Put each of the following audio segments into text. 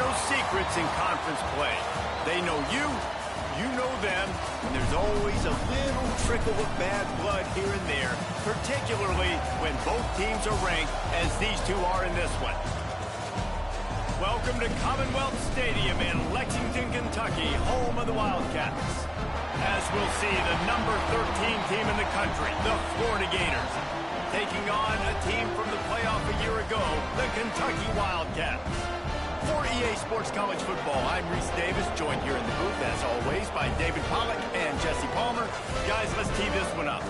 no secrets in conference play. They know you, you know them, and there's always a little trickle of bad blood here and there, particularly when both teams are ranked as these two are in this one. Welcome to Commonwealth Stadium in Lexington, Kentucky, home of the Wildcats. As we'll see, the number 13 team in the country, the Florida Gators, taking on a team from the playoff a year ago, the Kentucky Wildcats. For EA Sports College Football, I'm Reese Davis, joined here in the booth, as always, by David Pollack and Jesse Palmer. Guys, let's tee this one up.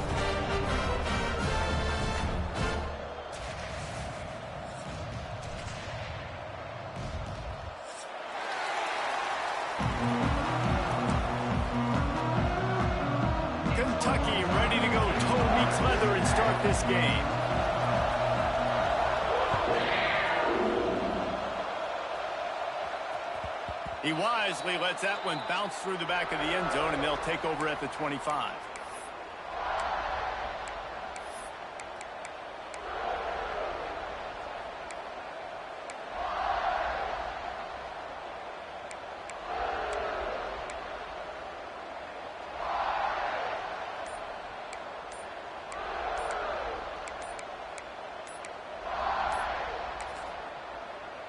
Kentucky ready to go toe meets leather and start this game. He wisely lets that one bounce through the back of the end zone, and they'll take over at the 25.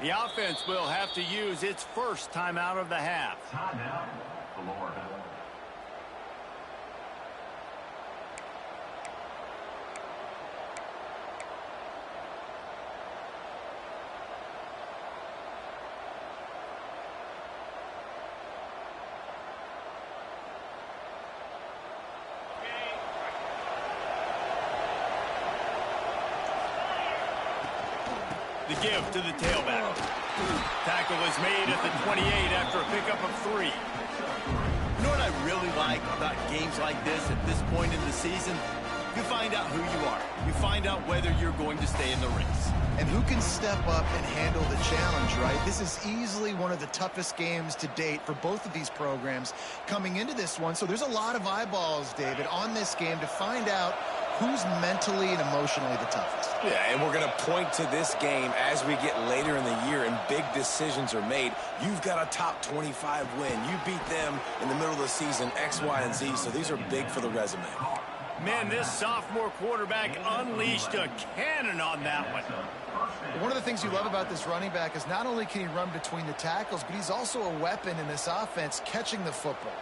The offense will have to use its first timeout of the half. Timeout, Florida. The give to the tailback. Tackle is made at the 28 after a pickup of 3. You know what I really like about games like this at this point in the season? You find out who you are. You find out whether you're going to stay in the race. And who can step up and handle the challenge, right? This is easily one of the toughest games to date for both of these programs coming into this one. So there's a lot of eyeballs, David, on this game to find out who's mentally and emotionally the toughest. Yeah, and we're going to point to this game as we get later in the year and big decisions are made. You've got a top 25 win. You beat them in the middle of the season, X, Y, and Z, so these are big for the resume. Man, this sophomore quarterback unleashed a cannon on that one. One of the things you love about this running back is not only can he run between the tackles, but he's also a weapon in this offense catching the football.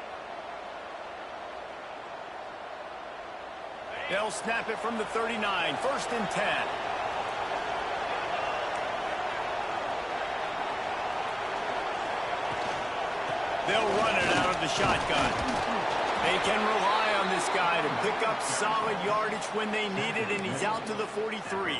They'll snap it from the 39, 1st and 10. They'll run it out of the shotgun. They can rely on this guy to pick up solid yardage when they need it, and he's out to the 43.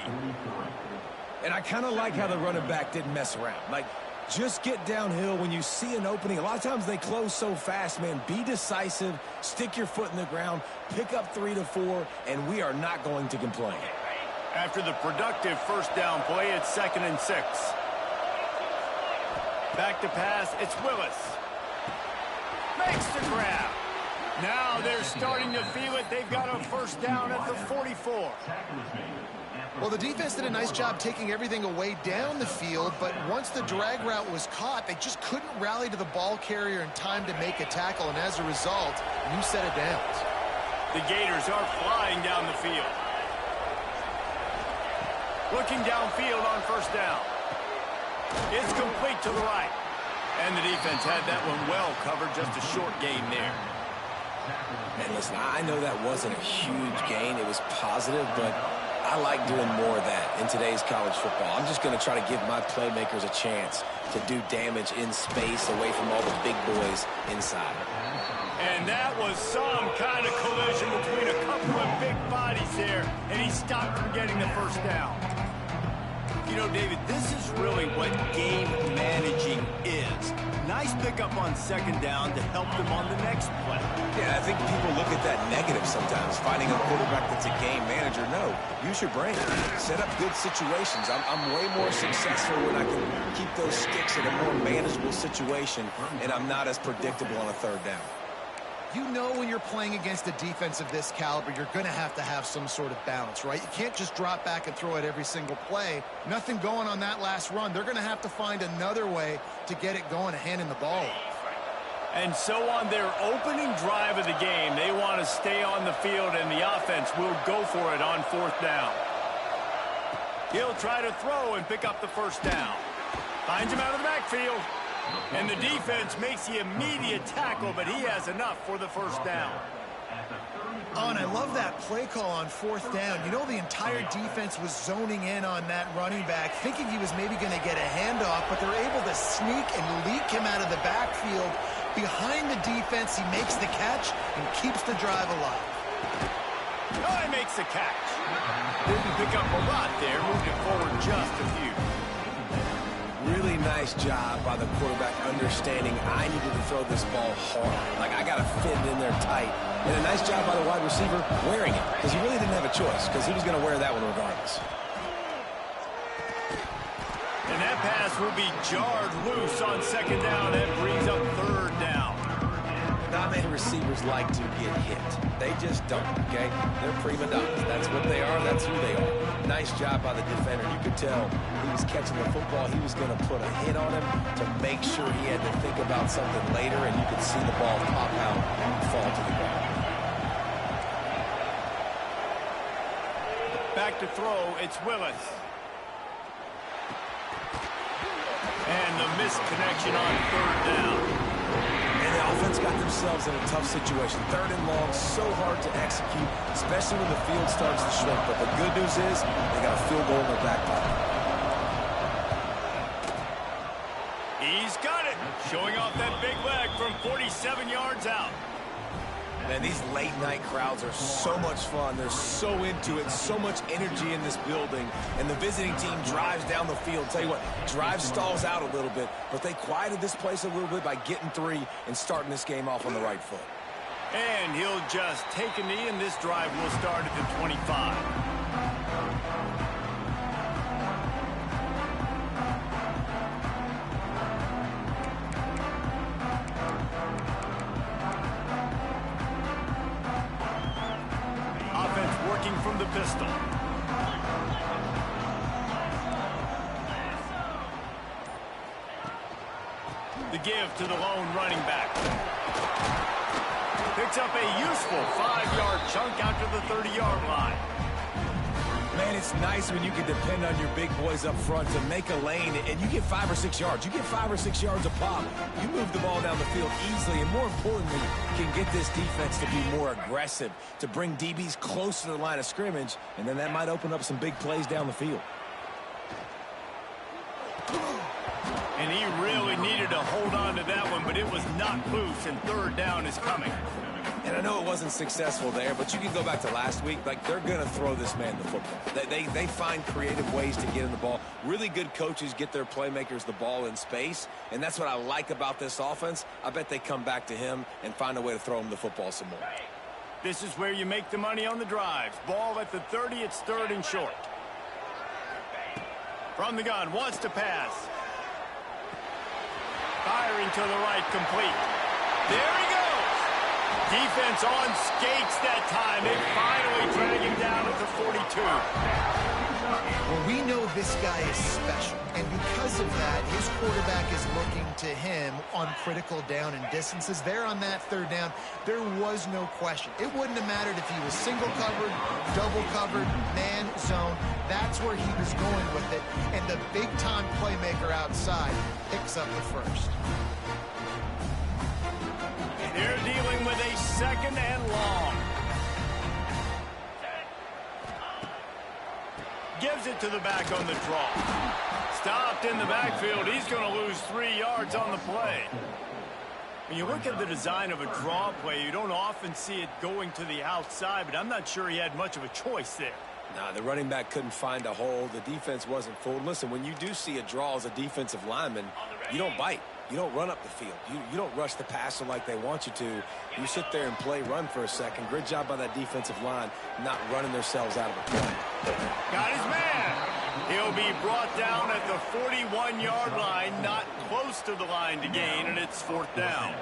And I kind of like how the running back didn't mess around. Like, just get downhill when you see an opening. A lot of times they close so fast, man. Be decisive, stick your foot in the ground, pick up 3 to 4, and we are not going to complain. After the productive first down play, it's 2nd and 6. Back to pass, it's Willis. Makes the grab. Now they're starting to feel it. They've got a first down at the 44. Well, the defense did a nice job taking everything away down the field, but once the drag route was caught, they just couldn't rally to the ball carrier in time to make a tackle, and as a result, new set of downs. The Gators are flying down the field. Looking downfield on first down. It's complete to the right. And the defense had that one well covered, just a short gain there. And listen, I know that wasn't a huge gain. It was positive, but I like doing more of that in today's college football. I'm just going to try to give my playmakers a chance to do damage in space away from all the big boys inside. And that was some kind of collision between a couple of big bodies there, and he stopped from getting the first down. You know, David, this is really what game managing is. Nice pickup on 2nd down to help them on the next play. Yeah, I think people look at that negative sometimes, finding a quarterback that's a game manager. No, use your brain. Set up good situations. I'm way more successful when I can keep those sticks in a more manageable situation, and I'm not as predictable on a 3rd down. You know when you're playing against a defense of this caliber, you're going to have some sort of balance, right? You can't just drop back and throw it every single play. Nothing going on that last run. They're going to have to find another way to get it going and handing the ball off. And so on their opening drive of the game, they want to stay on the field, and the offense will go for it on 4th down. He'll try to throw and pick up the 1st down. Finds him out of the backfield. And the defense makes the immediate tackle, but he has enough for the 1st down. Oh, and I love that play call on 4th down. You know, the entire defense was zoning in on that running back, thinking he was maybe going to get a handoff, but they're able to sneak and leak him out of the backfield. Behind the defense, he makes the catch and keeps the drive alive. Oh, he makes the catch. Didn't pick up a lot there, moved it forward just a few. Really nice job by the quarterback understanding I needed to throw this ball hard. Like, I got to fit it in there tight. And a nice job by the wide receiver wearing it, because he really didn't have a choice, because he was going to wear that one regardless. And that pass will be jarred loose on 2nd down and brings up 3rd down. Not many receivers like to get hit. They just don't, okay? They're prima donnas. That's what they are. That's who they are. Nice job by the defender. You could tell he was catching the football. He was going to put a hit on him to make sure he had to think about something later, and you could see the ball pop out and fall to the ground. Back to throw, it's Willis. And the missed connection on 3rd down. And the offense got themselves in a tough situation. 3rd and long, so hard to execute, especially when the field starts to shrink. But the good news is they got a field goal in their back pocket. He's got it, showing off that big leg from 47 yards out. Man, these late-night crowds are so much fun. They're so into it, so much energy in this building. And the visiting team drives down the field. Tell you what, drive stalls out a little bit, but they quieted this place a little bit by getting 3 and starting this game off on the right foot. And he'll just take a knee, and this drive will start at the 25. From the pistol. The give to the lone running back. Picks up a useful 5-yard chunk out to the 30-yard line. Man, it's nice when you can depend on your big boys up front to make a lane, and you get 5 or 6 yards. You get 5 or 6 yards a pop. You move the ball down the field easily, and more importantly, can get this defense to be more aggressive, to bring DBs close to the line of scrimmage, and then that might open up some big plays down the field. And he really needed to hold on to that one, but it was not loose, and 3rd down is coming. And I know it wasn't successful there, but you can go back to last week. Like, they're going to throw this man the football. They find creative ways to get in the ball. Really good coaches get their playmakers the ball in space, and that's what I like about this offense. I bet they come back to him and find a way to throw him the football some more. This is where you make the money on the drives. Ball at the 30, it's 3rd and short. From the gun, wants to pass. Firing to the right, complete. There he goes. Defense on skates that time. They finally drag him down at the 42. Well, we know this guy is special, and because of that, his quarterback is looking to him on critical down and distances. There on that 3rd down, there was no question. It wouldn't have mattered if he was single covered, double covered, man zone. That's where he was going with it, and the big-time playmaker outside picks up the 1st. They're dealing with a 2nd and long. Gives it to the back on the draw. Stopped in the backfield. He's going to lose 3 yards on the play. When you look at the design of a draw play, you don't often see it going to the outside, but I'm not sure he had much of a choice there. Nah, the running back couldn't find a hole. The defense wasn't full. Listen, when you do see a draw as a defensive lineman, you don't bite. You don't run up the field. You don't rush the passer like they want you to. You sit there and play run for a second. Great job by that defensive line not running themselves out of the play. Got his man. He'll be brought down at the 41-yard line, not close to the line to gain, and it's 4th down.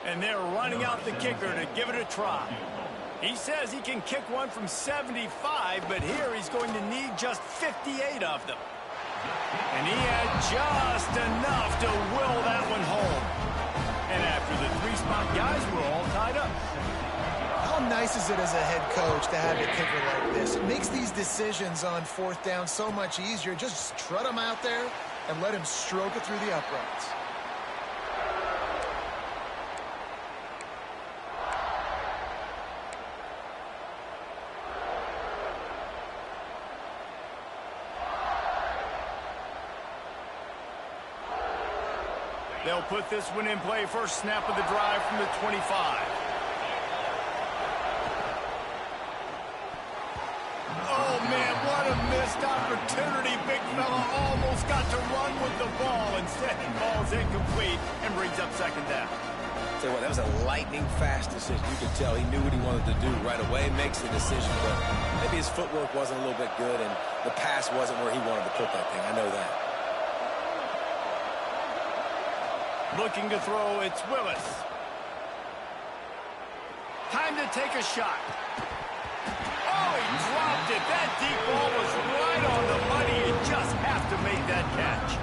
And they're running out the kicker to give it a try. He says he can kick one from 75, but here he's going to need just 58 of them. And he had just enough to will that one home. And after the three-spot guys were all tied up. How nice is it as a head coach to have a kicker like this? It makes these decisions on fourth down so much easier. Just trot him out there and let him stroke it through the uprights. They'll put this one in play. First snap of the drive from the 25. Oh, man, what a missed opportunity. Big fella almost got to run with the ball. Instead, he falls incomplete and brings up second down. Tell you what, that was a lightning-fast decision. You could tell he knew what he wanted to do right away, makes the decision, but maybe his footwork wasn't a little bit good, and the pass wasn't where he wanted to put that thing. I know that. Looking to throw, it's Willis. Time to take a shot. Oh, he dropped it. That deep ball was right on the money. You just have to make that catch.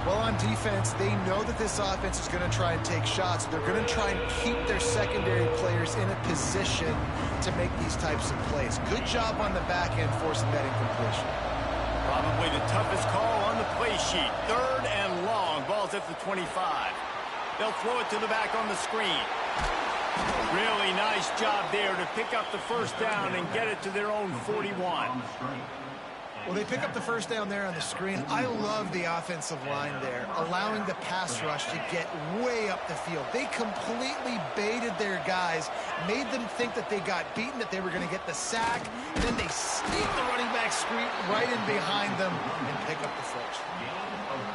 Well, on defense, they know that this offense is going to try and take shots. They're going to try and keep their secondary players in a position to make these types of plays. Good job on the back end forcing that incompletion. Probably the toughest call on the play sheet. Third and long. Ball's at the 25. They'll throw it to the back on the screen. Really nice job there to pick up the first down and get it to their own 41. Well, they pick up the first down there on the screen. I love the offensive line there, allowing the pass rush to get way up the field. They completely baited their guys, made them think that they got beaten, that they were going to get the sack, and then they sneak the running back screen right in behind them and pick up the first.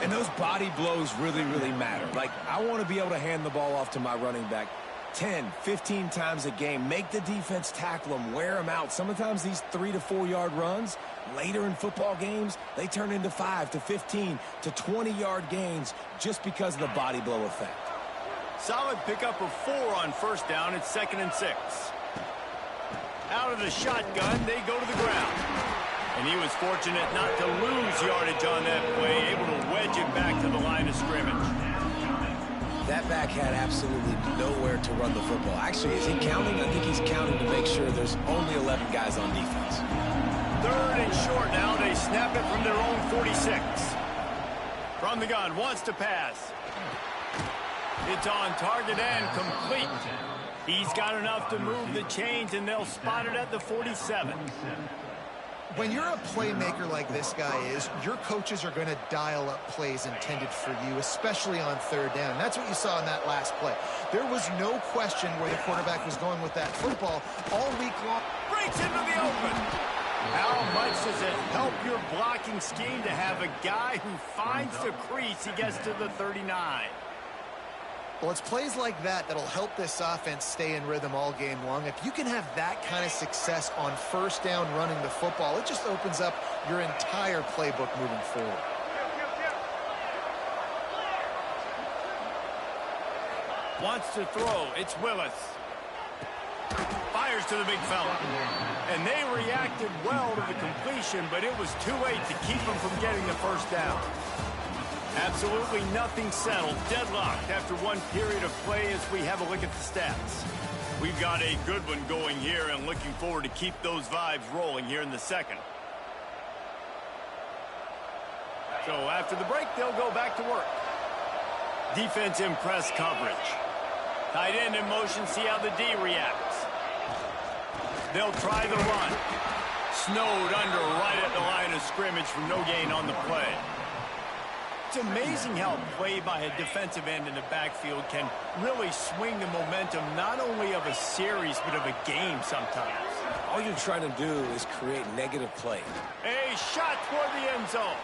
And those body blows really, really matter. Like, I want to be able to hand the ball off to my running back 10, 15 times a game. Make the defense tackle them, wear them out. Sometimes these 3 to 4 yard runs, later in football games, they turn into 5 to 15 to 20 yard gains just because of the body blow effect. Solid pickup of 4 on first down. It's 2nd and 6. Out of the shotgun, they go to the ground. And he was fortunate not to lose yardage on that play, able to wedge it back to the line of scrimmage. That back had absolutely nowhere to run the football. Actually, is he counting? I think he's counting to make sure there's only 11 guys on defense. Third and short now. They snap it from their own 46. From the gun, wants to pass. It's on target and complete. He's got enough to move the chains, and they'll spot it at the 47. When you're a playmaker like this guy is, your coaches are going to dial up plays intended for you, especially on third down. That's what you saw in that last play. There was no question where the quarterback was going with that football all week long. Breaks into the open. How much does it help your blocking scheme to have a guy who finds the crease? He gets to the 39. Well, it's plays like that that'll help this offense stay in rhythm all game long. If you can have that kind of success on first down running the football, it just opens up your entire playbook moving forward. Wants to throw. It's Willis. Fires to the big fella. And they reacted well to the completion, but it was too late to keep him from getting the first down. Absolutely nothing settled. Deadlocked after one period of play as we have a look at the stats. We've got a good one going here and looking forward to keep those vibes rolling here in the second. So after the break, they'll go back to work. Defense in press coverage. Tight end in motion, see how the D reacts. They'll try the run. Snowed under right at the line of scrimmage from no gain on the play. It's amazing how play by a defensive end in the backfield can really swing the momentum not only of a series but of a game sometimes. All you're trying to do is create negative play. A shot toward the end zone.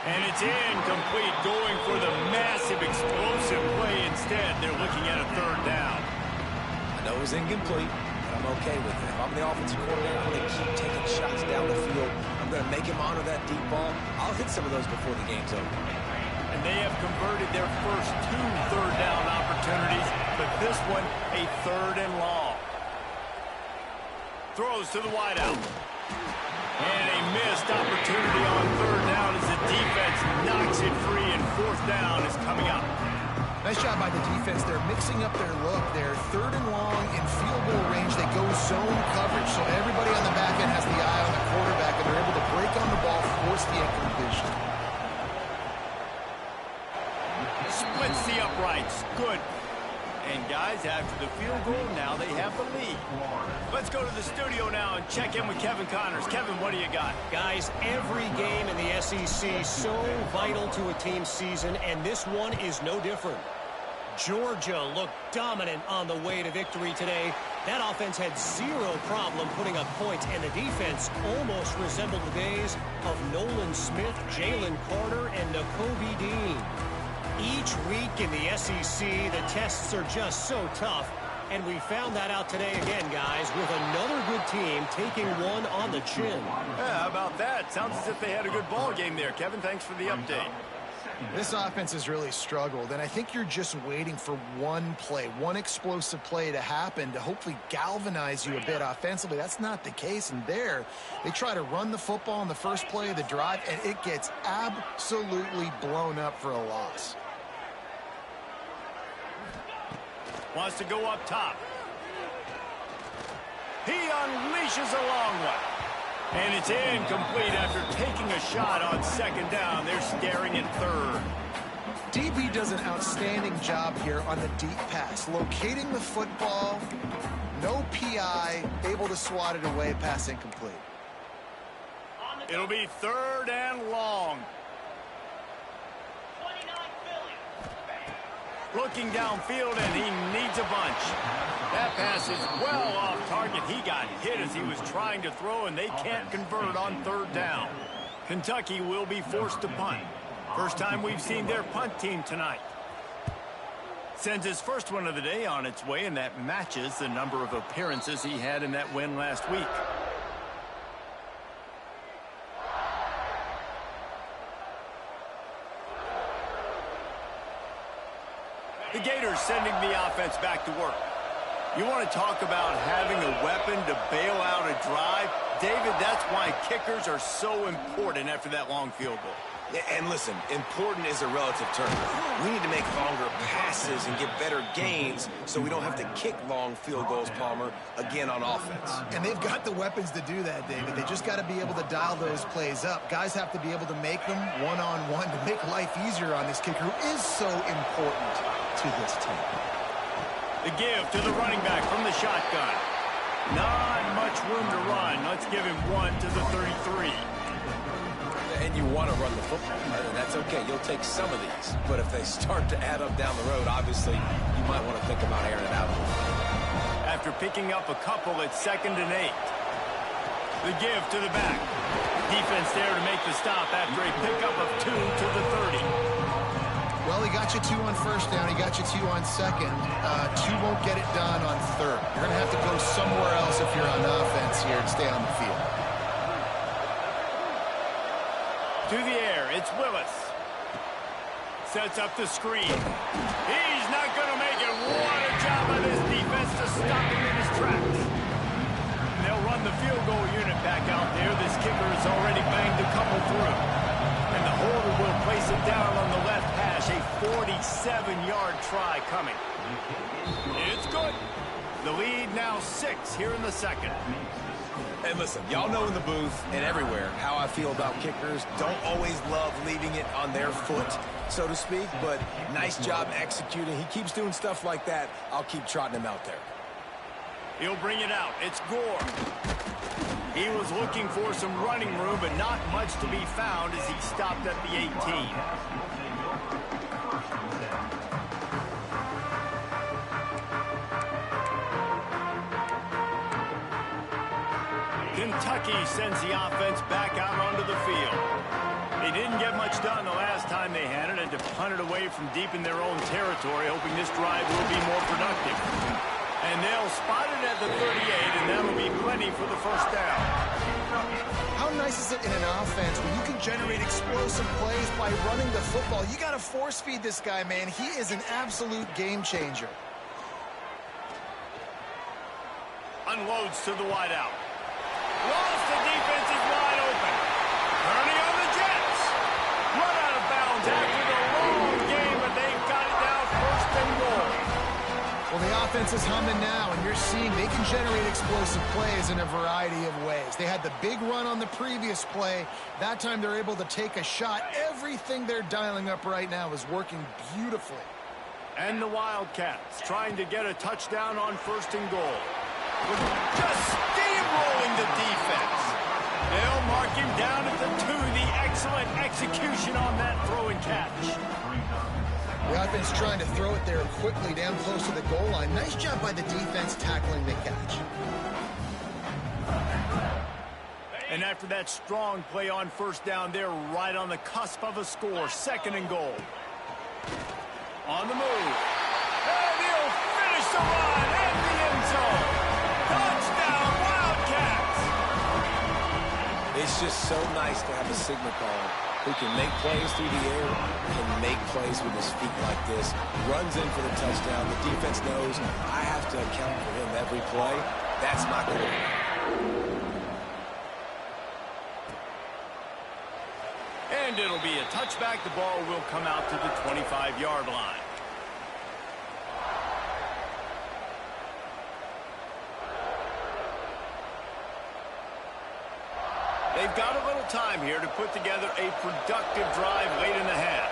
And it's incomplete, going for the massive explosive play instead. They're looking at a third down. I know it was incomplete, but I'm okay with it. If I'm the offensive coordinator, I'm going to keep taking shots down the field. I'm going to make him honor that deep ball. I'll hit some of those before the game's over. And they have converted their first 2 third down opportunities. this one a 3rd and long. Throws to the wideout. And a missed opportunity on 3rd down as the defense knocks it free, and 4th down is coming up. Nice job by the defense. They're mixing up their look. They're 3rd and long in field goal range. They go zone coverage, so everybody on the back end has the eye on the quarterback, and they're able to break on the ball, force the incompletion. Splits the uprights. Good. And guys, after the field goal, now they have the lead. Let's go to the studio now and check in with Kevin Connors. Kevin, what do you got? Guys, every game in the SEC so vital to a team's season, and this one is no different. Georgia looked dominant on the way to victory today. That offense had zero problem putting up points, and the defense almost resembled the days of Nolan Smith, Jalen Carter, and Nakobe Dean. Each week in the SEC, the tests are just so tough, and we found that out today again, guys, with another good team taking one on the chin. Yeah, how about that? Sounds as if they had a good ball game there. Kevin, thanks for the update. This offense has really struggled, and I think you're just waiting for one play, one explosive play to happen to hopefully galvanize you a bit offensively. That's not the case, and there they try to run the football in the first play of the drive, and it gets absolutely blown up for a loss. Wants to go up top. He unleashes a long one. And it's incomplete after taking a shot on 2nd down. They're staring at 3rd. DB does an outstanding job here on the deep pass. Locating the football, no PI, able to swat it away, pass incomplete. It'll be 3rd and long. Looking downfield, and he needs a bunch. That pass is well off target. He got hit as he was trying to throw, and they can't convert on 3rd down. Kentucky will be forced to punt. First time we've seen their punt team tonight. Sends his first one of the day on its way, and that matches the number of appearances he had in that win last week. The Gators sending the offense back to work. You want to talk about having a weapon to bail out a drive? David, that's why kickers are so important after that long field goal. And listen, important is a relative term. We need to make longer passes and get better gains so we don't have to kick long field goals, Palmer, again on offense. And they've got the weapons to do that, David. They just got to be able to dial those plays up. Guys have to be able to make them one-on-one to make life easier on this kicker, who is so important to this team. The give to the running back from the shotgun. Not much room to run. Let's give him one to the 33. And you want to run the football. That's okay. You'll take some of these. But if they start to add up down the road, obviously, you might want to think about airing it out. After picking up a couple, it's 2nd and 8. The give to the back. Defense there to make the stop after a pickup of 2 to the 30. Well, he got you 2 on 1st down. He got you 2 on 2nd. 2 won't get it done on 3rd. You're going to have to go somewhere else if you're on offense here and stay on the field. To the air, it's Willis. Sets up the screen. He's not going to make it. What a job by this defense to stop him in his tracks. They'll run the field goal unit back out there. This kicker has already banged a couple through. And the holder will place it down on the left hash. A 47-yard try coming. It's good. The lead now 6 here in the 2nd. And listen, y'all know in the booth and everywhere how I feel about kickers. Don't always love leaving it on their foot, so to speak, but nice job executing. He keeps doing stuff like that. I'll keep trotting him out there. He'll bring it out. It's Gore. He was looking for some running room, but not much to be found as he stopped at the 18. Kentucky sends the offense back out onto the field. They didn't get much done the last time they had it, and to punt it away from deep in their own territory, hoping this drive will be more productive. And they'll spot it at the 38, and that'll be plenty for the 1st down. How nice is it in an offense when you can generate explosive plays by running the football? You got to force feed this guy, man. He is an absolute game changer. Unloads to the wideout. Lost, the defense is wide open. Turning on the Jets. Run out of bounds after the long game, but they've got it now, first and goal. Well, the offense is humming now, and you're seeing they can generate explosive plays in a variety of ways. They had the big run on the previous play. That time they're able to take a shot. Everything they're dialing up right now is working beautifully. And the Wildcats trying to get a touchdown on first and goal. Just steamrolling the defense. They'll mark him down at the 2. The excellent execution on that throw and catch. The offense trying to throw it there quickly down close to the goal line. Nice job by the defense tackling the catch. And after that strong play on first down, they're right on the cusp of a score. Second and goal. On the move. And he'll finish the run in the end zone. Touchdown, Wildcats! It's just so nice to have a signal caller who can make plays through the air and make plays with his feet like this. Runs in for the touchdown. The defense knows I have to account for him every play. That's my quarterback. And it'll be a touchback. The ball will come out to the 25-yard line. They've got a little time here to put together a productive drive late in the half.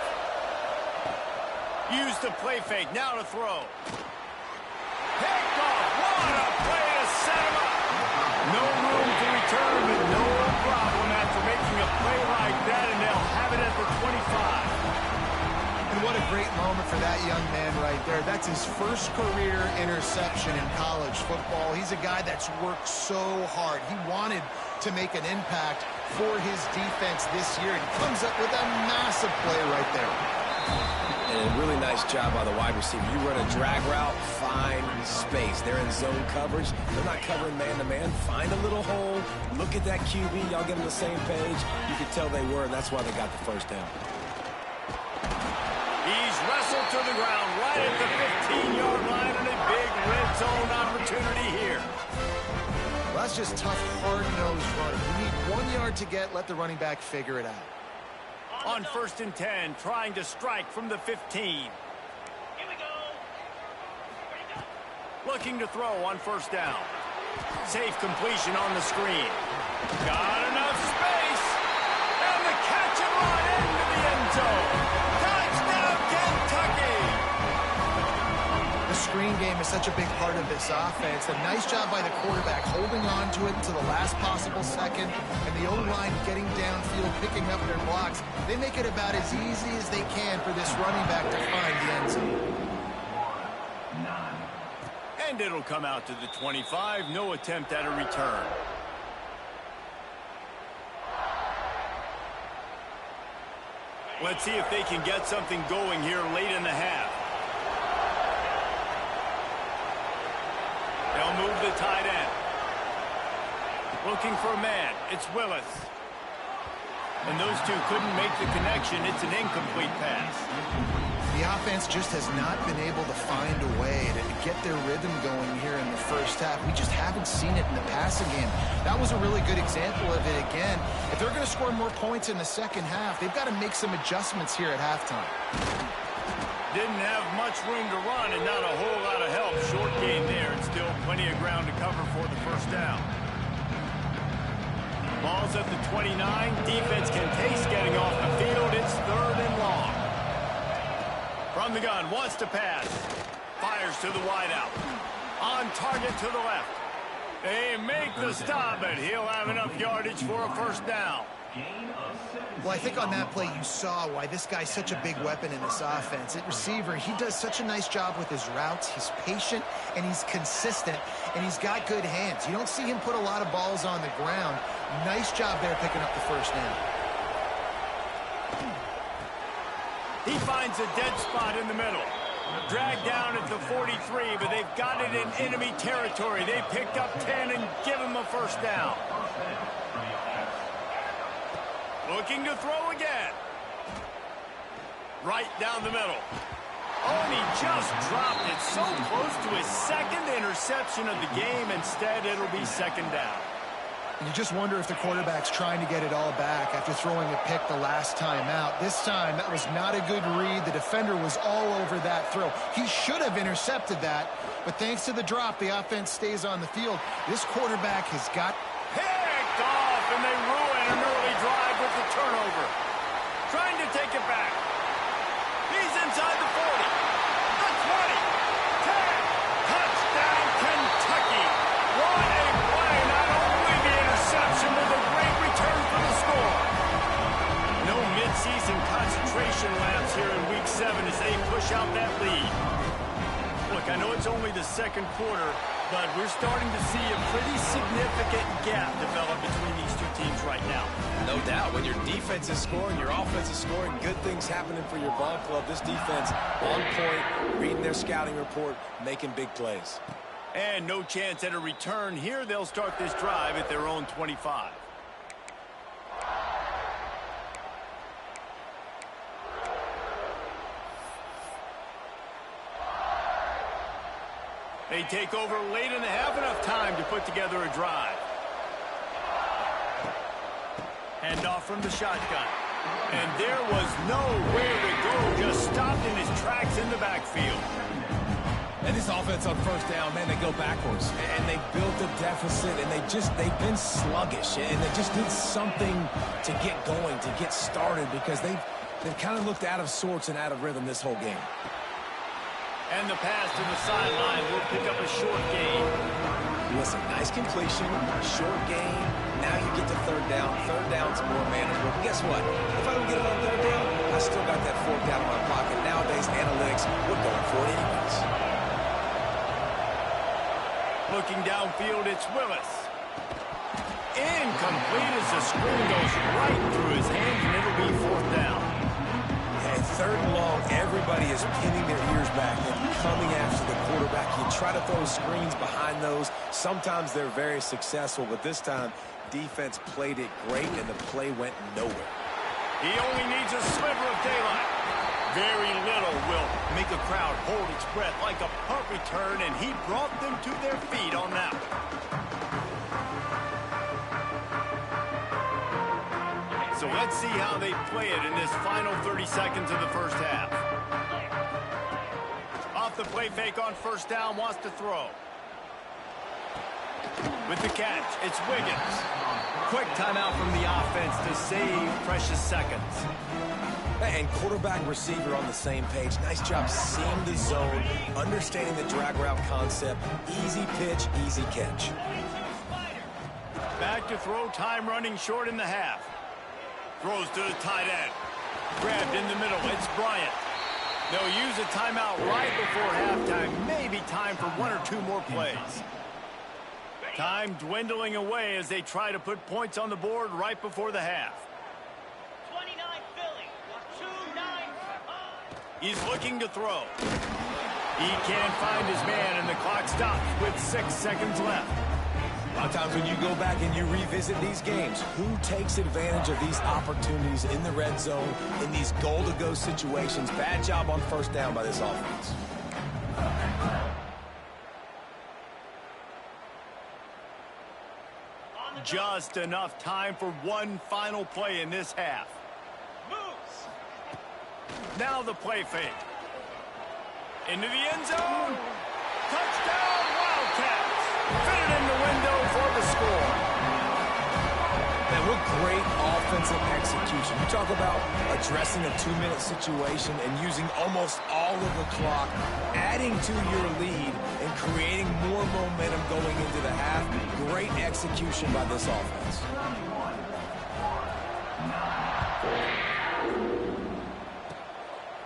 Use the play fake. Now to throw. Picked off. What a play to set him up. No room to return, but no problem after making a play like that, and they'll have it at the 25. And what a great moment for that young man right there. That's his first career interception in college football. He's a guy that's worked so hard. He wanted to make an impact for his defense this year, and he comes up with a massive play right there. And a really nice job by the wide receiver. You run a drag route, find space. They're in zone coverage. They're not covering man-to-man. Find a little hole. Look at that QB. Y'all get on the same page. You could tell they were, and that's why they got the first down. He's wrestled to the ground right at the 15-yard line, and a big red zone opportunity here. Well, that's just tough, hard-nosed running. You need 1 yard to get. Let the running back figure it out. On first and 10, trying to strike from the 15. Here we go. Looking to throw on first down. Safe completion on the screen. Got enough space. And the catch and run into the end zone. Touchdown, Kentucky. The screen game is such a big part of this offense. A nice job by the quarterback holding on to it until the last possible second, and the O-line getting downfield, picking up their blocks. They make it about as easy as they can for this running back to find the end zone. And it'll come out to the 25. No attempt at a return. Let's see if they can get something going here late in the half. They'll move the tight end. Looking for a man. It's Willis. And those two couldn't make the connection. It's an incomplete pass. The offense just has not been able to find a way to get their rhythm going here in the first half. We just haven't seen it in the passing game. That was a really good example of it again. If they're going to score more points in the second half, they've got to make some adjustments here at halftime. Didn't have much room to run and not a whole lot of help. Short gain there and still plenty of ground to cover for the first down. Ball's at the 29. Defense can taste getting off the field. It's third and long. From the gun, wants to pass. Fires to the wideout. On target to the left. They make the stop, but he'll have enough yardage for a first down. Well, I think on that play you saw why this guy's such a big weapon in this offense. At receiver, he does such a nice job with his routes. He's patient, and he's consistent, and he's got good hands. You don't see him put a lot of balls on the ground. Nice job there picking up the first down. He finds a dead spot in the middle. Dragged down at the 43, but they've got it in enemy territory. They picked up 10 and give him a first down. Looking to throw again. Right down the middle. Oh, and he just dropped it so close to his second interception of the game. Instead, it'll be second down. And you just wonder if the quarterback's trying to get it all back after throwing a pick the last time out. This time, that was not a good read. The defender was all over that throw. He should have intercepted that, but thanks to the drop, the offense stays on the field. This quarterback has got... Picked off, and they ruin an early drive with the turnover. Trying to take it back. He's inside the 40, the 20, 10. Touchdown, Kentucky. What a play. Not only the interception, but a great return for the score. No midseason concentration lapse here in Week 7 as they push out that lead. Look, I know it's only the second quarter, but we're starting to see a pretty significant gap develop between these two teams right now. No doubt. When your defense is scoring, your offense is scoring, good things happening for your ball club. This defense on point, reading their scouting report, making big plays. And no chance at a return here. They'll start this drive at their own 25. They take over late in the half, enough time to put together a drive. Handoff from the shotgun. And there was nowhere to go, just stopped in his tracks in the backfield. And this offense on first down, man, they go backwards. And they built a deficit, and they've been sluggish. And they just need something to get going, to get started, because they've kind of looked out of sorts and out of rhythm this whole game. And the pass to the sideline will pick up a short gain. Listen, nice completion, short gain. Now you get to third down. Third down's more manageable. But guess what? If I don't get it on third down, I still got that fourth down in my pocket. Nowadays, analytics, we're going for it anyways. Looking downfield, it's Willis. Incomplete as the screen goes right through his hands, and it'll be fourth down. And third and long, everybody is pinning their ears back and coming after the quarterback. You try to throw screens behind those. Sometimes they're very successful, but this time, defense played it great, and the play went nowhere. He only needs a sliver of daylight. Very little will make a crowd hold its breath like a punt return, and he brought them to their feet on that one. So let's see how they play it in this final 30 seconds of the first half. Off the play fake on first down, wants to throw. With the catch, it's Wiggins. Quick timeout from the offense to save precious seconds. And quarterback receiver on the same page. Nice job seeing the zone, understanding the drag route concept. Easy pitch, easy catch. Back to throw, time running short in the half. Throws to the tight end. Grabbed in the middle, it's Bryant. They'll use a timeout right before halftime. Maybe time for one or two more plays. Time dwindling away as they try to put points on the board right before the half. 29 Philly, 2-9. He's looking to throw. He can't find his man, and the clock stops with 6 seconds left. A lot of times when you go back and you revisit these games, who takes advantage of these opportunities in the red zone, in these goal-to-go situations? Bad job on first down by this offense. Just enough time for one final play in this half. Moves. Now the play fake. Into the end zone. Touchdown, Wildcats. Fit it in the window for the score. Man, what great offensive execution. You talk about addressing a 2-minute situation and using almost all of the clock, adding to your lead and creating more momentum going into the half. Great execution by this offense.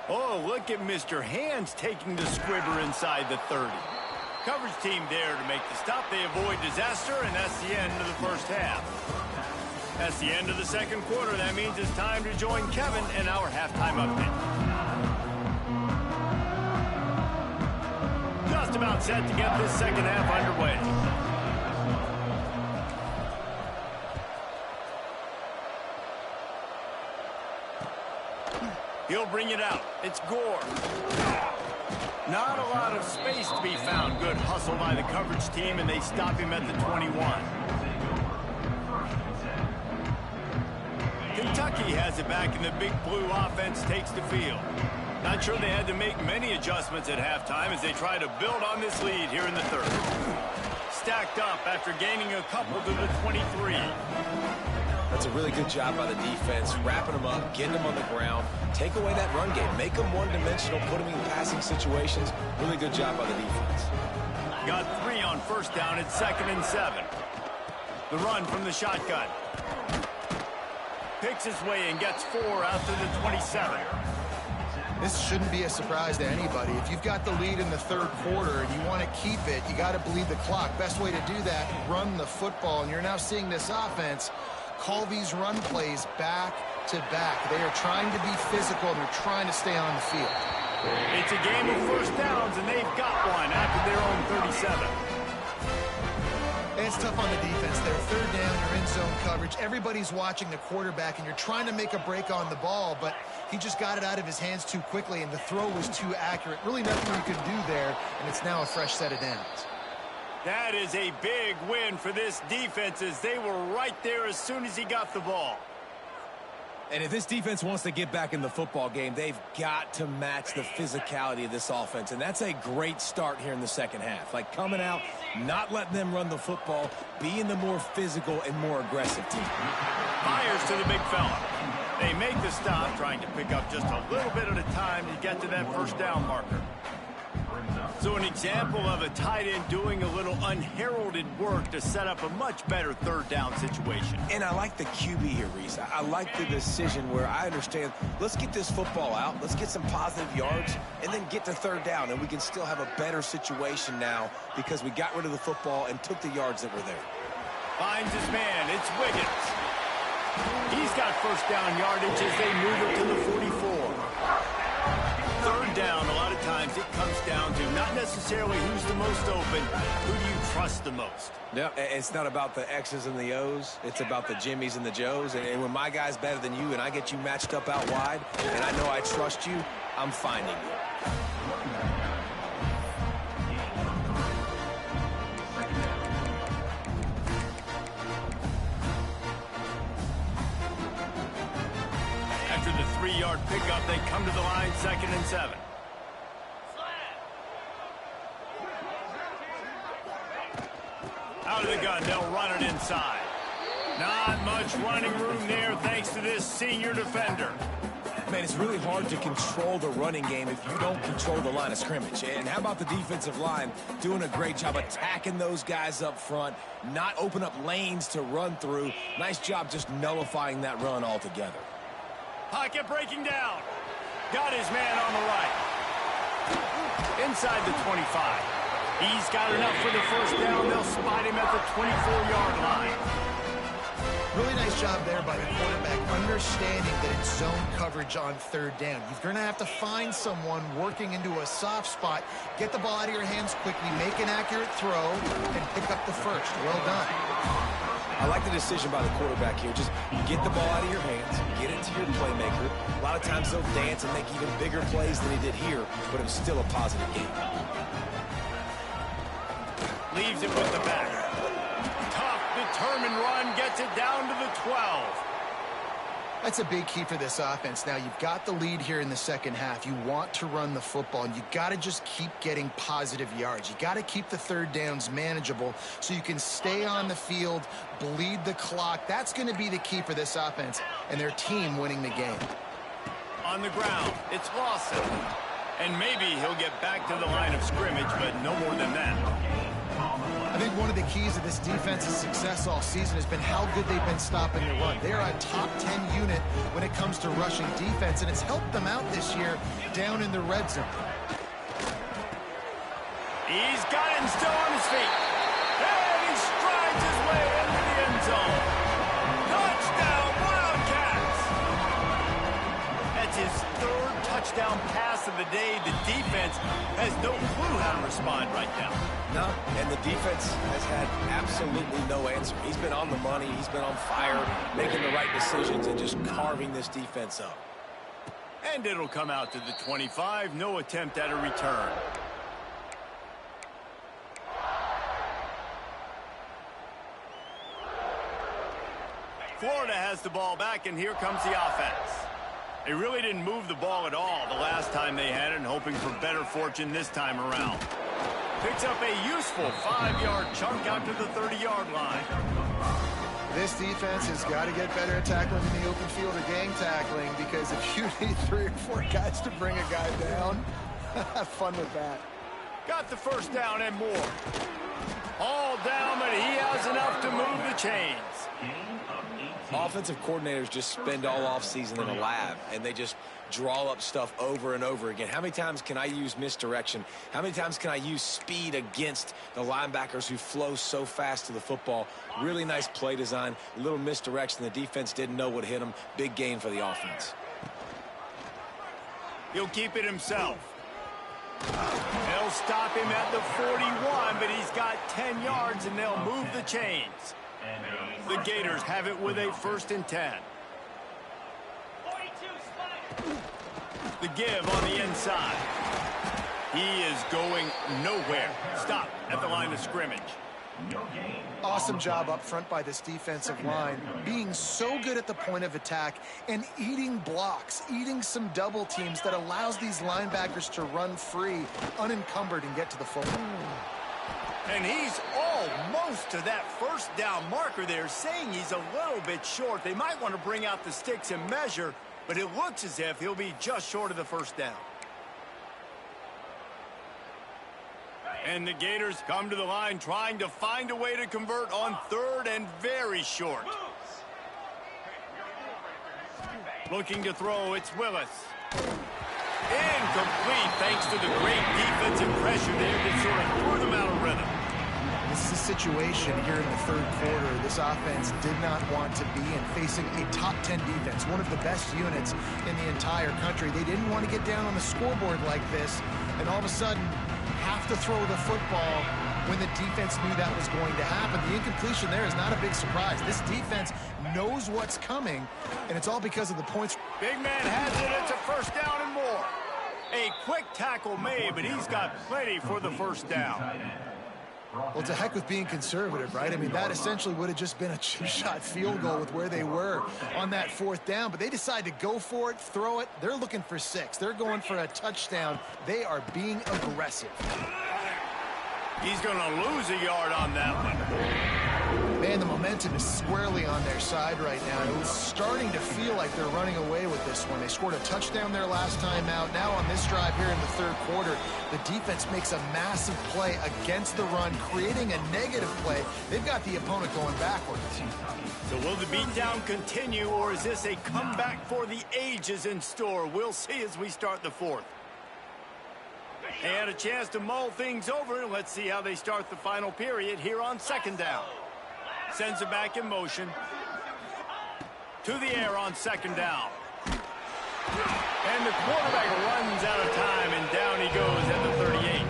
Oh, look at Mr. Hands taking the squibber inside the 30. Coverage team there to make the stop. They avoid disaster, and that's the end of the first half. That's the end of the second quarter. That means it's time to join Kevin in our halftime update. Just about set to get this second half underway. He'll bring it out. It's Gore. Not a lot of space to be found. Good hustle by the coverage team, and they stop him at the 21. Kentucky has it back, and the Big Blue offense takes the field. Not sure they had to make many adjustments at halftime as they try to build on this lead here in the third. Stacked up after gaining a couple to the 23. That's a really good job by the defense, wrapping them up, getting them on the ground, take away that run game, make them one-dimensional, put them in passing situations. Really good job by the defense. Got 3 on first down at 2nd and 7. The run from the shotgun. Picks his way and gets 4 out to the 27. This shouldn't be a surprise to anybody. If you've got the lead in the third quarter and you want to keep it, you got to bleed the clock. Best way to do that, run the football. And you're now seeing this offense call these run plays back to back. They are trying to be physical, and they're trying to stay on the field. It's a game of first downs, and they've got one after their own 37. And it's tough on the defense there. Third down, you're in zone coverage. Everybody's watching the quarterback, and you're trying to make a break on the ball, but he just got it out of his hands too quickly, and the throw was too accurate. Really nothing you could do there, and it's now a fresh set of downs. That is a big win for this defense, as they were right there as soon as he got the ball. And if this defense wants to get back in the football game, they've got to match the physicality of this offense. And that's a great start here in the second half. Like coming out, not letting them run the football, being the more physical and more aggressive team. Fires to the big fella. They make the stop, trying to pick up just a little bit at a time to get to that first down marker. So an example of a tight end doing a little unheralded work to set up a much better third down situation. And I like the QB here, Reese. I like the decision where I understand, let's get this football out, let's get some positive yards, and then get to third down, and we can still have a better situation now because we got rid of the football and took the yards that were there. Finds his man. It's Wiggins. He's got first down yardage as they move it to the 44. Third down, a lot of times it comes down to not necessarily who's the most open, who do you trust the most? Yeah, it's not about the X's and the O's. It's about the Jimmies and the Joes. And when my guy's better than you and I get you matched up out wide and I know I trust you, I'm finding you. After the 3-yard pickup, they come to the line, 2nd and 7. Out of the gun, they'll run it inside. Not much running room there thanks to this senior defender. Man, it's really hard to control the running game if you don't control the line of scrimmage. And how about the defensive line doing a great job attacking those guys up front, not open up lanes to run through. Nice job just nullifying that run altogether. Pocket breaking down. Got his man on the right. Inside the 25. He's got enough for the first down. They'll spot him at the 24-yard line. Really nice job there by the quarterback, understanding that it's zone coverage on third down. You're going to have to find someone working into a soft spot, get the ball out of your hands quickly, make an accurate throw, and pick up the first. Well done. I like the decision by the quarterback here. Just get the ball out of your hands, get it to your playmaker. A lot of times they'll dance and make even bigger plays than he did here, but it was still a positive game. Leaves it with the back. Tough, determined run, gets it down to the 12. That's a big key for this offense. Now, you've got the lead here in the second half. You want to run the football, and you got to just keep getting positive yards. You got to keep the third downs manageable so you can stay on the field, bleed the clock. That's going to be the key for this offense and their team winning the game. On the ground, it's Lawson. And maybe he'll get back to the line of scrimmage, but no more than that. I think one of the keys to this defense's success all season has been how good they've been stopping the run. They are a top 10 unit when it comes to rushing defense, and it's helped them out this year down in the red zone. He's got it and still on his feet. And he strides his way into the end zone. Touchdown, Wildcats! That's his third touchdown pass of the day. The defense has no clue how to respond right now. No, and the defense has had absolutely no answer. He's been on the money. He's been on fire, making the right decisions and just carving this defense up. And it'll come out to the 25. No attempt at a return. Florida has the ball back, and here comes the offense. They really didn't move the ball at all the last time they had it, and hoping for better fortune this time around. Picks up a useful 5-yard chunk out to the 30-yard line. This defense has got to get better at tackling in the open field or gang tackling, because if you need 3 or 4 guys to bring a guy down, have fun with that. Got the first down and more. All down, but he has enough to move the chains. Offensive coordinators just spend all offseason in a lab, and they just draw up stuff over and over again. How many times can I use misdirection? How many times can I use speed against the linebackers who flow so fast to the football? Really nice play design, a little misdirection. The defense didn't know what hit them. Big gain for the offense. He'll keep it himself. They'll stop him at the 41, but he's got 10 yards, and they'll move the chains. The Gators have it with a 1st and 10. 42 Spiders. The give on the inside. He is going nowhere. Stop at the line of scrimmage. Awesome job up front by this defensive line, being so good at the point of attack and eating blocks, eating some double teams that allows these linebackers to run free, unencumbered, and get to the football. And he's almost to that 1st down marker there, saying he's a little bit short. They might want to bring out the sticks and measure, but it looks as if he'll be just short of the 1st down. And the Gators come to the line trying to find a way to convert on 3rd and very short. Looking to throw, it's Willis. Incomplete thanks to the great defensive pressure there that sort of threw them out of rhythm. This is a situation here in the 3rd quarter this offense did not want to be in, facing a top 10 defense, one of the best units in the entire country. They didn't want to get down on the scoreboard like this, and all of a sudden have to throw the football when the defense knew that was going to happen. The incompletion there is not a big surprise. This defense knows what's coming, and it's all because of the points. Big man has it. It's a 1st down and more. A quick tackle made, but he's got plenty for the 1st down. Well, to heck with being conservative, right? I mean, that essentially would have just been a chip-shot field goal with where they were on that 4th down, but they decide to go for it, throw it. They're looking for 6. They're going for a touchdown. They are being aggressive. He's going to lose a yard on that one. Man, the momentum is squarely on their side right now. It was starting to feel like they're running away with this one. They scored a touchdown their last time out. Now on this drive here in the 3rd quarter, the defense makes a massive play against the run, creating a negative play. They've got the opponent going backwards. So will the beatdown continue, or is this a comeback for the ages in store? We'll see as we start the 4th. They had a chance to mull things over. Let's see how they start the final period here on 2nd down. Sends it back in motion. To the air on 2nd down. And the quarterback runs out of time, and down he goes at the 38.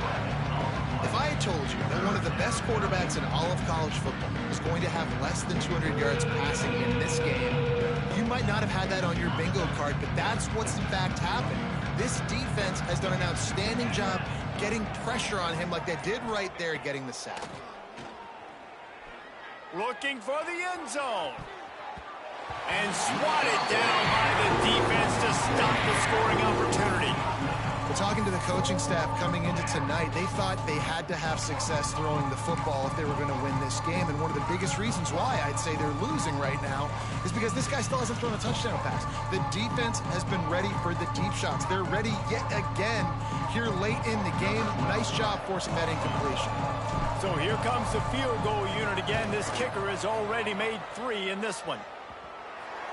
If I had told you that one of the best quarterbacks in all of college football was going to have less than 200 yards passing in this game, you might not have had that on your bingo card, but that's what's in fact happened. This defense has done an outstanding job getting pressure on him like they did right there, getting the sack. Looking for the end zone. And swatted down by the defense to stop the scoring opportunity. But talking to the coaching staff coming into tonight, they thought they had to have success throwing the football if they were going to win this game. And one of the biggest reasons why I'd say they're losing right now is because this guy still hasn't thrown a touchdown pass. The defense has been ready for the deep shots. They're ready yet again here late in the game. Nice job forcing that incompletion. So here comes the field goal unit again. This kicker has already made 3 in this one.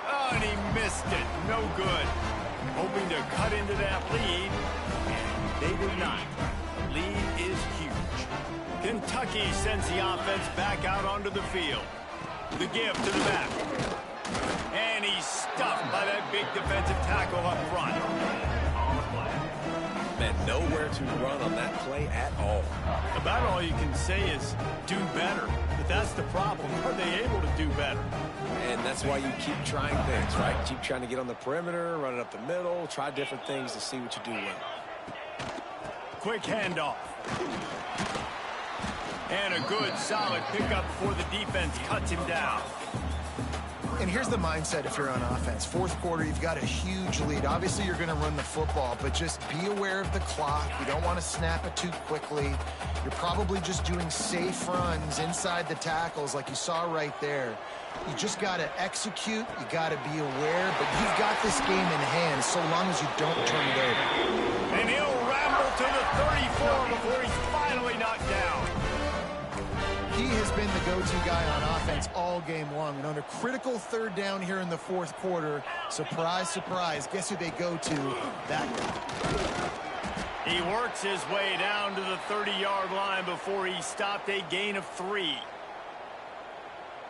Oh, and he missed it. No good. Hoping to cut into that lead, and they did not. The lead is huge. Kentucky sends the offense back out onto the field. The give to the back. And he's stuffed by that big defensive tackle up front. Man, nowhere to run on that play at all. About all you can say is do better. But that's the problem. Are they able to do better? And that's why you keep trying things, right? Keep trying to get on the perimeter, run it up the middle, try different things to see what you do well. Quick handoff. And a good, solid pickup before the defense cuts him down. And here's the mindset if you're on offense. Fourth quarter, you've got a huge lead. Obviously, you're going to run the football, but just be aware of the clock. You don't want to snap it too quickly. You're probably just doing safe runs inside the tackles like you saw right there. You just got to execute. You got to be aware, but you've got this game in hand so long as you don't turn it over. And he'll ramble to the 34 before he's finally knocked down. He has been the go-to guy on offense all game long. And on a critical third down here in the fourth quarter, surprise, surprise, guess who they go to? That guy. He works his way down to the 30-yard line before he stopped a gain of 3.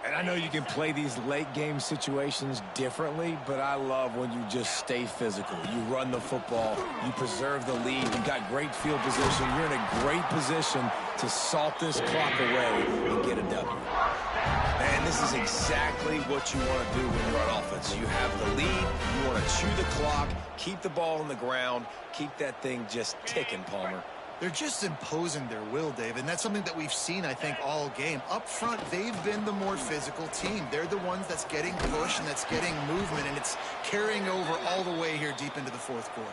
And I know you can play these late game situations differently, but I love when you just stay physical. You run the football, you preserve the lead, you got great field position. You're in a great position to salt this clock away and get a W. And this is exactly what you want to do when you're on offense. You have the lead, you want to chew the clock, keep the ball on the ground, keep that thing just ticking, Palmer. They're just imposing their will, Dave, and that's something that we've seen, I think, all game. Up front, they've been the more physical team. They're the ones that's getting pushed and that's getting movement, and it's carrying over all the way here deep into the fourth quarter.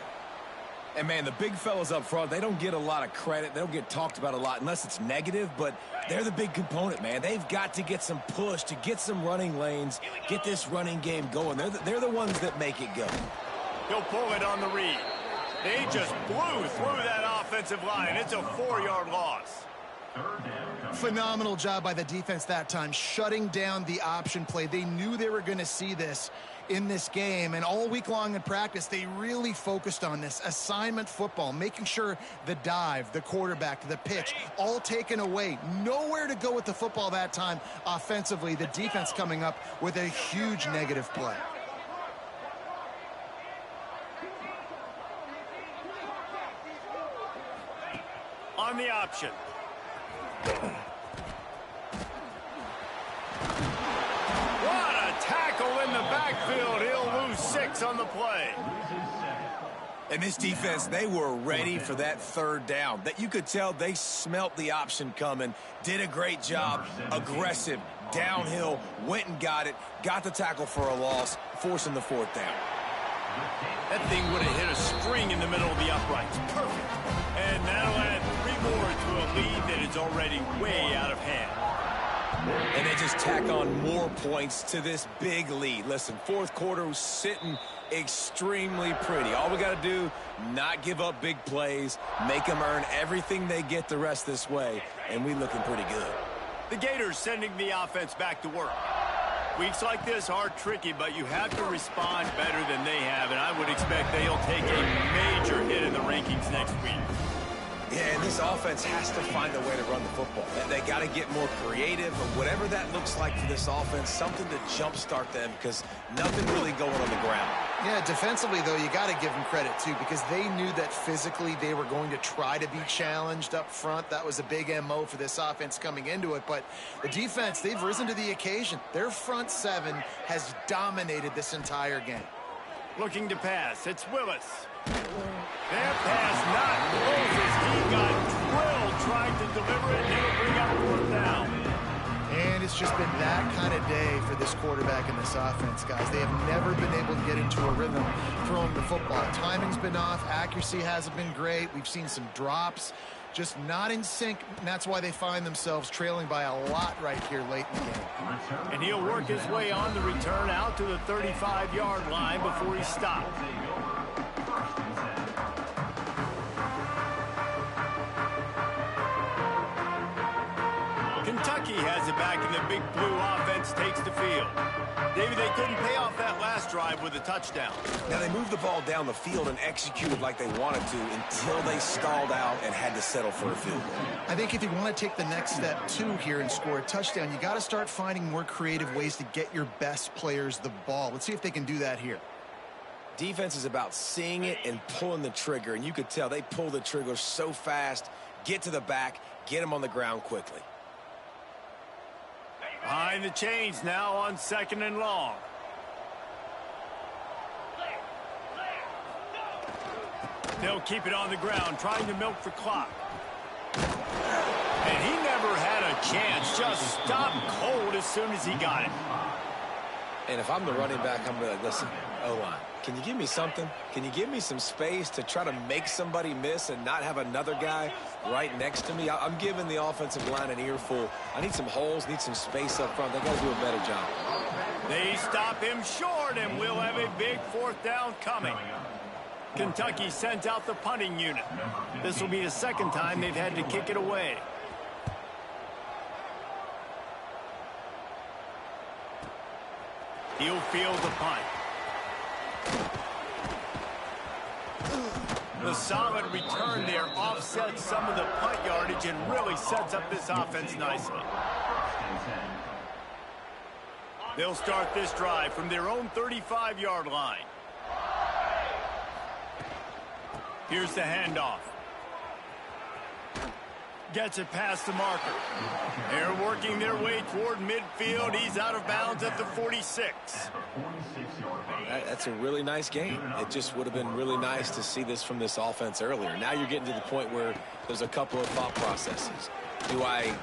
And, man, the big fellas up front, they don't get a lot of credit. They don't get talked about a lot unless it's negative, but they're the big component, man. They've got to get some push, to get some running lanes, get this running game going. They're the ones that make it go. He'll pull it on the read. They just blew through that offensive line. It's a 4-yard loss. Phenomenal job by the defense that time, shutting down the option play. They knew they were going to see this in this game, and all week long in practice, they really focused on this assignment football, making sure the dive, the quarterback, the pitch, all taken away. Nowhere to go with the football that time offensively. The defense coming up with a huge negative play. On the option. What a tackle in the backfield. He'll lose 6 on the play. And this defense, they were ready for that third down. That you could tell they smelt the option coming, did a great job, aggressive, downhill, went and got the tackle for a loss, forcing the fourth down. That thing would have hit a string in the middle of the uprights. Perfect. And that'll add 3 more to a lead that is already way out of hand. And they just tack on more points to this big lead. Listen, fourth quarter was sitting extremely pretty. All we got to do, not give up big plays, make them earn everything they get the rest this way, and we looking pretty good. The Gators sending the offense back to work. Weeks like this are tricky, but you have to respond better than they have, and I would expect they'll take a major hit in the rankings next week. Yeah, and this offense has to find a way to run the football. They got to get more creative, or whatever that looks like for this offense, something to jumpstart them, because nothing really going on the ground. Yeah, defensively, though, you got to give them credit, too, because they knew that physically they were going to try to be challenged up front. That was a big MO for this offense coming into it. But the defense, they've risen to the occasion. Their front 7 has dominated this entire game. Looking to pass. It's Willis. That pass not close as he got drilled trying to deliver it, and it'll bring up 4th down. And it's just been that kind of day for this quarterback and this offense, guys. They have never been able to get into a rhythm throwing the football. Timing's been off. Accuracy hasn't been great. We've seen some drops, just not in sync, and that's why they find themselves trailing by a lot right here late in the game. And he'll work his way on the return out to the 35-yard line before he stops. Kentucky has it back, and the big blue offense takes the field. David, they couldn't pay off that last drive with a touchdown. Now, they moved the ball down the field and executed like they wanted to until they stalled out and had to settle for a field goal. I think if you want to take the next step, too, here and score a touchdown, you got to start finding more creative ways to get your best players the ball. Let's see if they can do that here. Defense is about seeing it and pulling the trigger, and you could tell they pull the trigger so fast, get to the back, get them on the ground quickly. Behind the chains now on 2nd and long. They'll keep it on the ground, trying to milk the clock. And he never had a chance, just stopped cold as soon as he got it. And if I'm the running back, I'm going to be like, listen, O-line, can you give me something? Can you give me some space to try to make somebody miss and not have another guy right next to me? I'm giving the offensive line an earful. I need some holes, need some space up front. They got to do a better job. They stop him short, and we'll have a big fourth down coming. Kentucky sends out the punting unit. This will be the second time they've had to kick it away. He'll field the punt. The solid return there offsets some of the punt yardage and really sets up this offense nicely. They'll start this drive from their own 35-yard line. Here's the handoff. Gets it past the marker. They're working their way toward midfield. He's out of bounds at the 46. That's a really nice game. It just would have been really nice to see this from this offense earlier. Now you're getting to the point where there's a couple of thought processes. Do I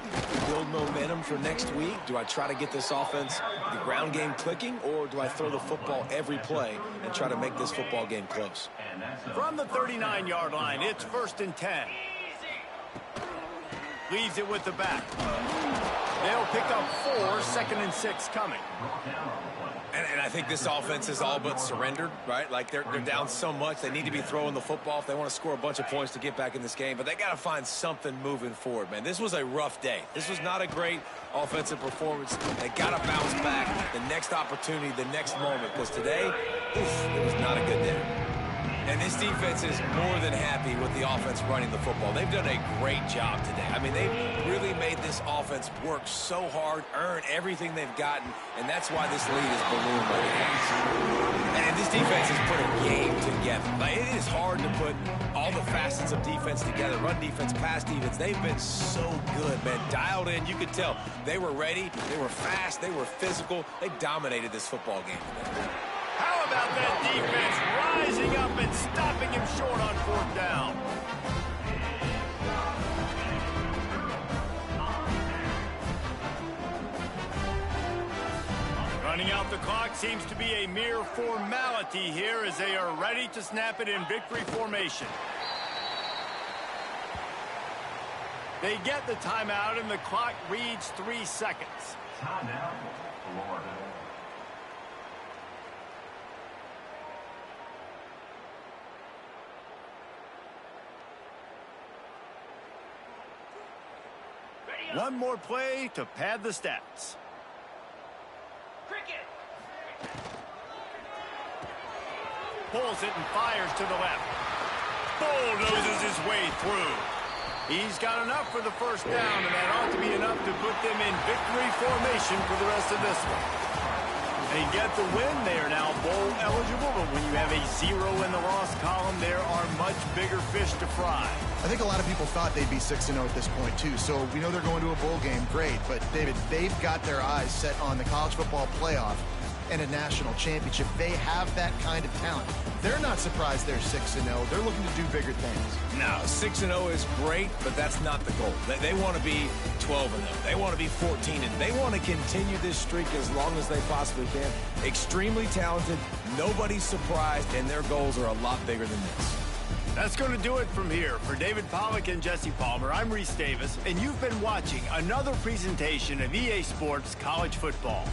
build momentum for next week? Do I try to get this offense, the ground game clicking, or do I throw the football every play and try to make this football game close? From the 39-yard line, it's 1st and 10. Leaves it with the back. They'll pick up 4, 2nd and 6 coming. And I think this offense is all but surrendered, right? Like they're down so much, they need to be throwing the football if they want to score a bunch of points to get back in this game. But they got to find something moving forward, man. This was a rough day. This was not a great offensive performance. They got to bounce back the next opportunity, the next moment. Because today, it was not a good day. And this defense is more than happy with the offense running the football. They've done a great job today. I mean, they've really made this offense work so hard, earn everything they've gotten, and that's why this lead is ballooned like it has. And this defense has put a game together. Like, it is hard to put all the facets of defense together, run defense, pass defense. They've been so good, man. Dialed in, you could tell. They were ready, they were fast, they were physical. They dominated this football game today. How about that defense rising up and stopping him short on 4th down? Running out the clock seems to be a mere formality here as they are ready to snap it in victory formation. They get the timeout and the clock reads 3 seconds. Timeout, Florida. One more play to pad the stats. Cricket. Pulls it and fires to the left. Bulldozes his way through. He's got enough for the 1st down, and that ought to be enough to put them in victory formation for the rest of this one. They get the win. They are now bowl eligible, but when you have a 0 in the loss column, there are much bigger fish to fry. I think a lot of people thought they'd be 6-0 at this point, too. So we know they're going to a bowl game. Great. But, David, they've got their eyes set on the college football playoff and a national championship. They have that kind of talent. They're not surprised they're 6-0. They're looking to do bigger things. No, 6-0 is great, but that's not the goal. They want to be 12-0. They want to be 14-0. They want to continue this streak as long as they possibly can. Extremely talented. Nobody's surprised, and their goals are a lot bigger than this. That's going to do it from here. For David Pollack and Jesse Palmer, I'm Reese Davis, and you've been watching another presentation of EA Sports College Football.